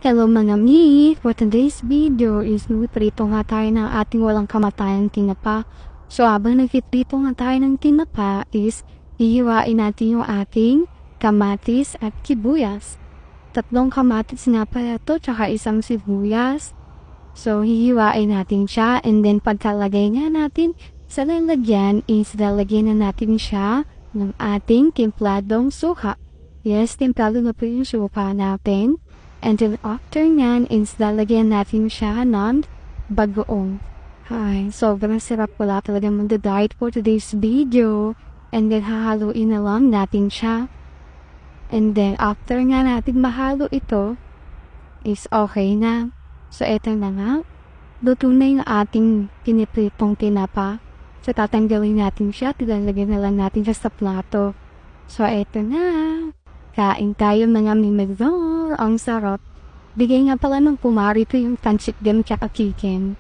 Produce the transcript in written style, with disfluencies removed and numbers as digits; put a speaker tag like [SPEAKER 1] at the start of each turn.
[SPEAKER 1] Hello mga mi! For today's video is nagpiprito nga tayo ng ating walang kamatayang tinapa. So habang nagpiprito nga tayo ng tinapa is hihiwain natin yung ating kamatis at kibuyas. 3 kamatis nga pala ito tsaka 1 sibuyas. So hihiwain natin siya and then pagkalagay nga natin sa lalagyan is lalagyan na natin siya ng ating timpladong suka. Yes, timplado na po yung suka natin. And then after nyan is lalagyan natin siya ng bagoong. Hi, sobrang sarap pala talaga mag-diet for today's video. And then hahaluin na lang natin siya. And then after nga natin mahalo ito is okay na. So eto na nga. Luto na yung ating pinipritong tinapa. So tatanggalin natin siya. Tilalagyan na lang natin siya sa plato. So eto na. Kain tayo mga mimidor. Ang sarap. Bigay nga pala ng kumari ito yung pancit dem tsaka chicken.